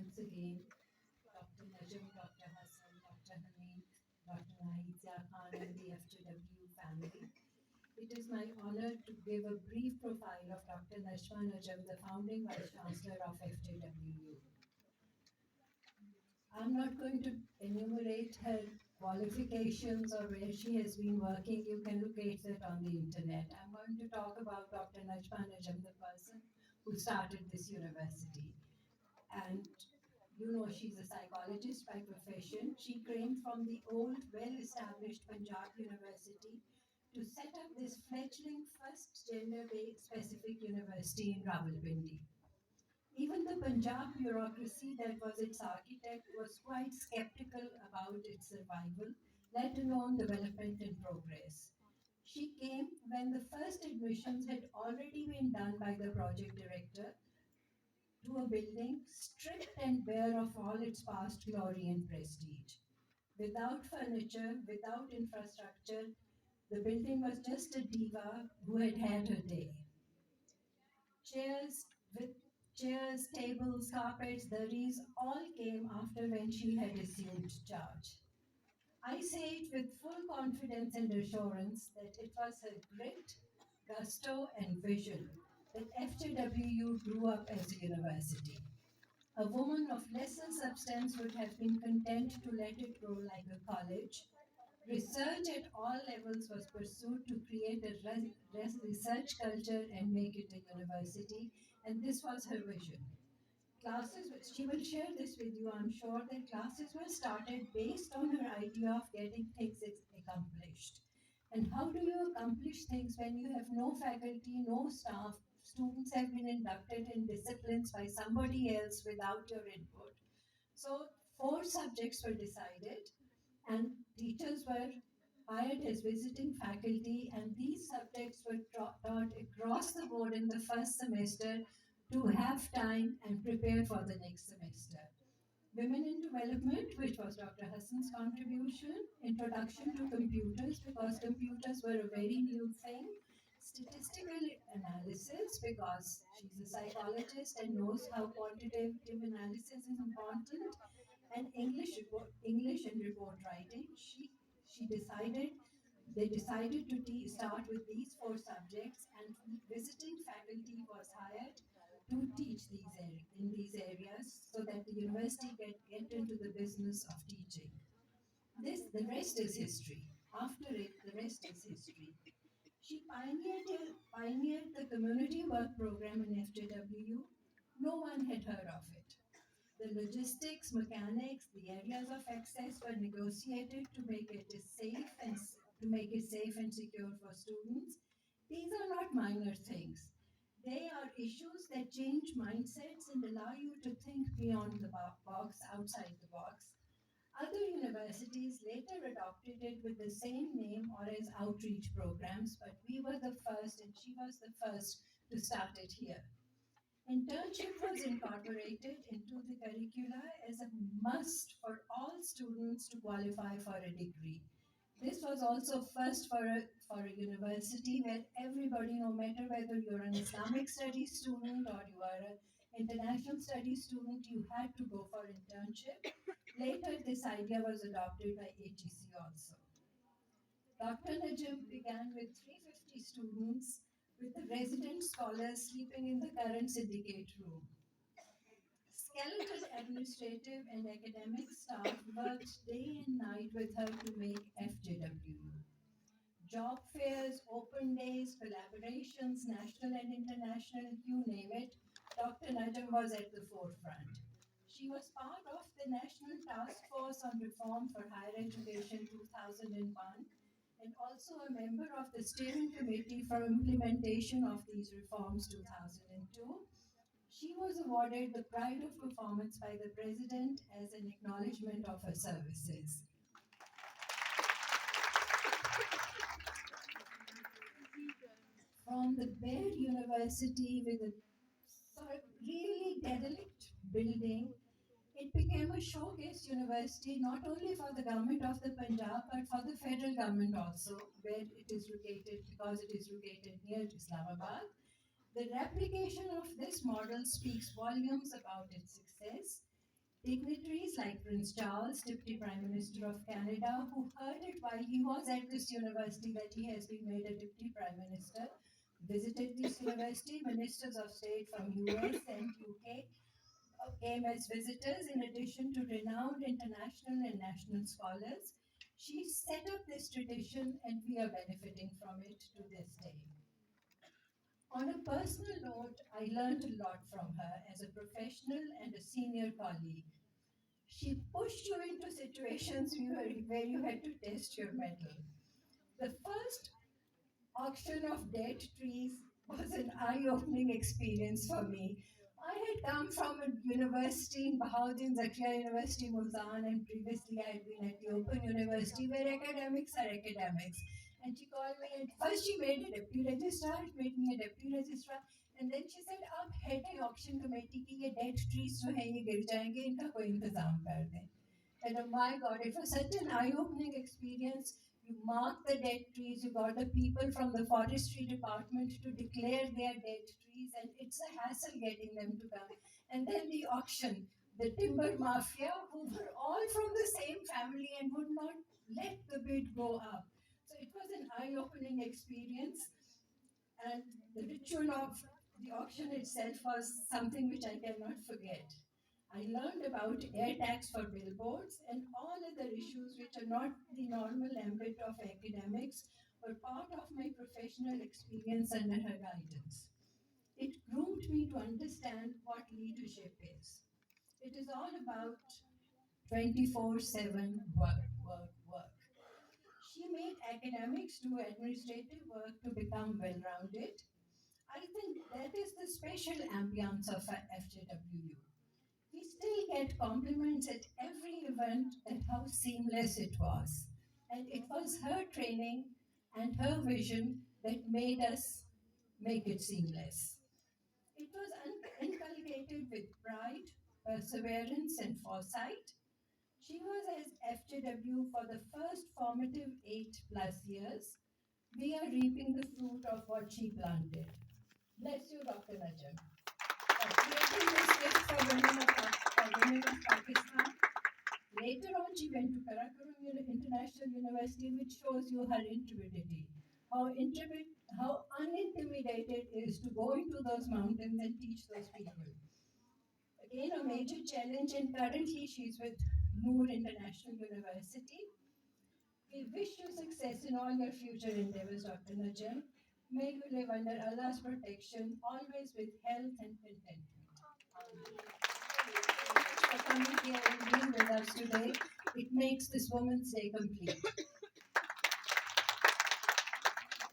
once again Dr. Najam, Dr. Hassan, Dr. Hamid, Dr. Nahidja Khan, and the FJW family. It is my honor to give a brief profile of Dr. Nashma Najam, the founding Vice Chancellor of FJWU. I'm not going to enumerate her qualifications or where she has been working. You can locate that on the internet. I'm going to talk about Dr. Najma Najam, the person who started this university. And you know, she's a psychologist by profession. She came from the old, well established Punjab University to set up this fledgling first gender specific university in Rawalpindi. Even the Punjab bureaucracy that was its architect was quite skeptical about its survival, let alone development and progress. She came when the first admissions had already been done by the project director to a building stripped and bare of all its past glory and prestige. Without furniture, without infrastructure, the building was just a diva who had had her day. Chairs with chairs, tables, carpets, durries all came after when she had assumed charge. I say it with full confidence and assurance that it was her grit, gusto, and vision that FJWU grew up as a university. A woman of lesser substance would have been content to let it grow like a college. Research at all levels was pursued to create a research culture and make it a university, and this was her vision. She will share this with you, I'm sure, that classes were started based on her idea of getting things accomplished. And how do you accomplish things when you have no faculty, no staff? Students have been inducted in disciplines by somebody else without your input. So, four subjects were decided, and teachers were hired as visiting faculty, and these subjects were taught across the board in the first semester to have time and prepare for the next semester. Women in Development, which was Dr. Hassan's contribution, Introduction to Computers, because computers were a very new thing, Statistical Analysis, because she's a psychologist and knows how quantitative analysis is important, and English and report writing. She decided they decided to start with these four subjects, and visiting faculty was hired to teach in these areas so that the university get into the business of teaching. The rest is history. After it, the rest is history. She pioneered the community work program in FJWU. No one had heard of it. The logistics, mechanics, the areas of access were negotiated to make it safe and secure for students. These are not minor things. They are issues that change mindsets and allow you to think beyond the box, outside the box. Other universities later adopted it with the same name or as outreach programs, but we were the first, and she was the first to start it here. Internship was incorporated into the curricula as a must for all students to qualify for a degree. This was also first for a university where everybody, no matter whether you're an Islamic studies student or you are an international studies student, you had to go for internship. Later, this idea was adopted by HEC also. Dr. Najam began with 350 students, with the resident scholars sleeping in the current syndicate room. Skeleton administrative and academic staff worked day and night with her to make FJW. Job fairs, open days, collaborations, national and international, you name it, Dr. Najam was at the forefront. She was part of the National Task Force on Reform for Higher Education 2001 and also a member of the Steering Committee for Implementation of these reforms 2002. She was awarded the Pride of Performance by the President as an acknowledgement of her services. From the bare university with a sort of really derelict building, it became a showcase university not only for the government of the Punjab but for the federal government also, where it is located because it is located near Islamabad. The replication of this model speaks volumes about its success. Dignitaries like Prince Charles, Deputy Prime Minister of Canada, who heard it while he was at this university that he has been made a Deputy Prime Minister, visited this university. Ministers of State from US and UK came as visitors in addition to renowned international and national scholars. She set up this tradition and we are benefiting from it to this day. On a personal note, I learned a lot from her as a professional and a senior colleague. She pushed you into situations where you had to test your mettle. The first auction of dead trees was an eye opening experience for me. I had come from a university in Bahauddin Zakria University, Multan, and previously I had been at the Open University where academics are academics. And she called me, and first she made a deputy registrar, made me a deputy registrar, and then she said, आप head है auction committee की ये dead trees जो हैं ये गिर जाएंगे इनका कोई इंतजाम कर दें. And oh my God, it was such an eye opening experience. You mark the dead trees, you got the people from the forestry department to declare their dead trees, and it's a hassle getting them to come. And then the auction, the timber mafia, who were all from the same family and would not let the bid go up. So it was an eye opening experience, and the ritual of the auction itself was something which I cannot forget. I learned about air tax for billboards and all other issues which are not the normal ambit of academics, but part of my professional experience under her guidance. It groomed me to understand what leadership is. It is all about 24/7 work, work, work. She made academics do administrative work to become well rounded. I think that is the special ambience of FJWU. We still get compliments at every event at how seamless it was. And it was her training and her vision that made us make it seamless. It was inculcated with pride, perseverance, and foresight. She was as FJW for the first formative 8+ years. We are reaping the fruit of what she planted. Bless you, Dr. Najam, for creating this gift for women of Pakistan. Later on, she went to Karakoram International University, which shows you her intrepidity. How unintimidated is to go into those mountains and teach those people. Again, a major challenge, and currently she's with Noor International University. We wish you success in all your future endeavors, Dr. Najam. May you live under Allah's protection, always with health and contentment. Thank you so much for coming here and being with us today. It makes this Women's Day complete.